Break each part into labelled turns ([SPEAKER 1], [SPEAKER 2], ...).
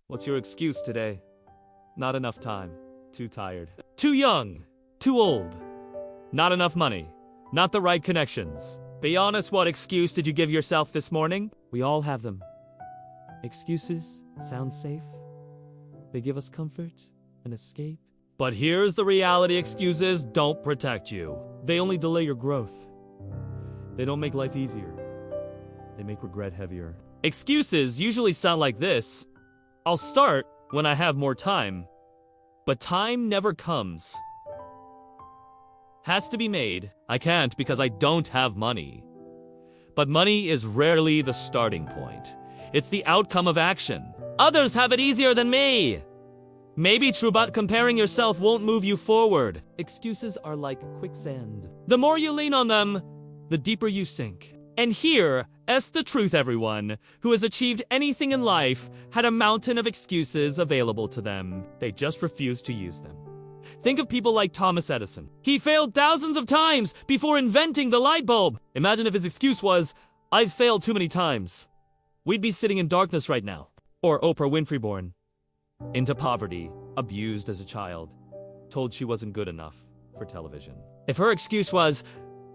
[SPEAKER 1] What's your excuse today? Not enough time. Too tired. Too young. Too old. Not enough money. Not the right connections. Be honest, what excuse did you give yourself this morning? We all have them. Excuses sound safe. They give us comfort, an escape. But here's the reality: excuses don't protect you. They only delay your growth. They don't make life easier. They make regret heavier. Excuses usually sound like this: I'll start when I have more time. But time never comes. Has to be made. I can't because I don't have money. But money is rarely the starting point. It's the outcome of action. Others have it easier than me. Maybe true, but comparing yourself won't move you forward. Excuses are like quicksand. The more you lean on them, the deeper you sink. And here's the truth: everyone who has achieved anything in life had a mountain of excuses available to them. They just refused to use them. Think of people like Thomas Edison. He failed thousands of times before inventing the light bulb. Imagine if his excuse was, "I've failed too many times." We'd be sitting in darkness right now. Or Oprah Winfrey, born into poverty, abused as a child, told she wasn't good enough for television. If her excuse was,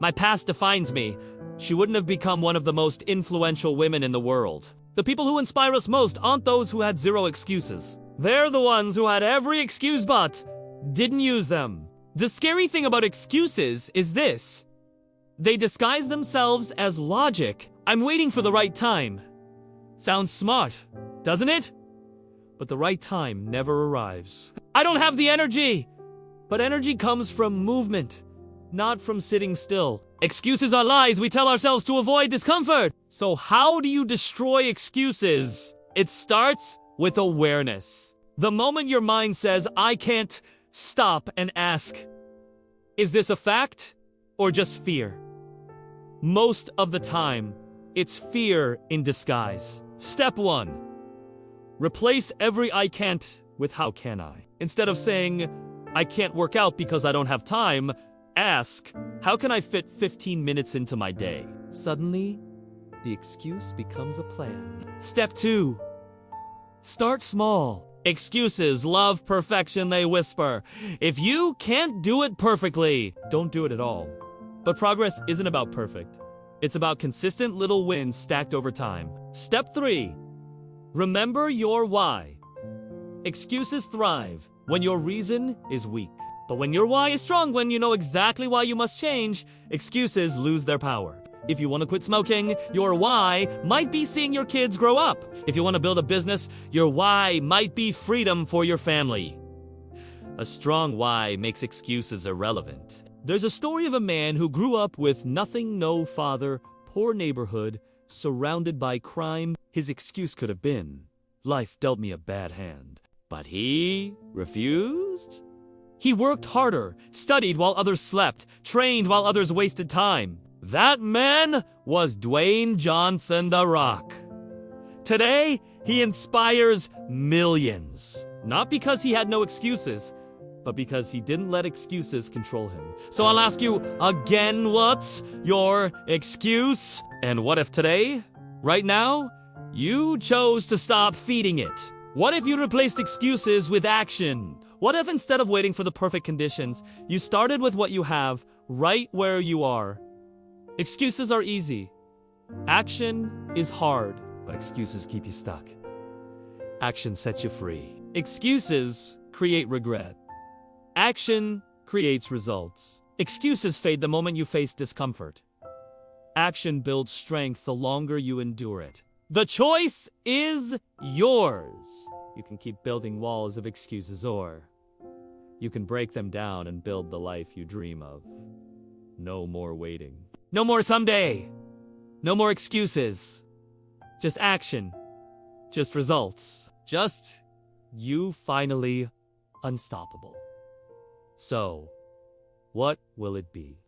[SPEAKER 1] "My past defines me," she wouldn't have become one of the most influential women in the world. The people who inspire us most aren't those who had zero excuses. They're the ones who had every excuse but didn't use them. The scary thing about excuses is this: they disguise themselves as logic. I'm waiting for the right time. Sounds smart, doesn't it? But the right time never arrives. I don't have the energy. But energy comes from movement, not from sitting still. Excuses are lies we tell ourselves to avoid discomfort. So how do you destroy excuses? It starts with awareness. The moment your mind says, "I can't," stop and ask, is this a fact or just fear? Most of the time, it's fear in disguise. Step 1. Replace every "I can't" with "how can I?" Instead of saying, "I can't work out because I don't have time," ask, "How can I fit 15 minutes into my day?" Suddenly, the excuse becomes a plan. Step 2. Start small. Excuses love perfection, they whisper. If you can't do it perfectly, don't do it at all. But progress isn't about perfect. It's about consistent little wins stacked over time. Step 3. Remember your why. Excuses thrive when your reason is weak. But when your why is strong, when you know exactly why you must change, excuses lose their power. If you want to quit smoking, your why might be seeing your kids grow up. If you want to build a business, your why might be freedom for your family. A strong why makes excuses irrelevant. There's a story of a man who grew up with nothing, no father, poor neighborhood, surrounded by crime. His excuse could have been, "Life dealt me a bad hand." But he refused. He worked harder, studied while others slept, trained while others wasted time. That man was Dwayne Johnson, The Rock. Today, he inspires millions. Not because he had no excuses, but because he didn't let excuses control him. So I'll ask you again, what's your excuse? And what if today, right now, you chose to stop feeding it? What if you replaced excuses with action? What if instead of waiting for the perfect conditions, you started with what you have right where you are? Excuses are easy. Action is hard, but excuses keep you stuck. Action sets you free. Excuses create regret. Action creates results. Excuses fade the moment you face discomfort. Action builds strength the longer you endure it. The choice is yours. You can keep building walls of excuses, or you can break them down and build the life you dream of. No more waiting. No more someday. No more excuses. Just action. Just results. Just you finally unstoppable. So, what will it be?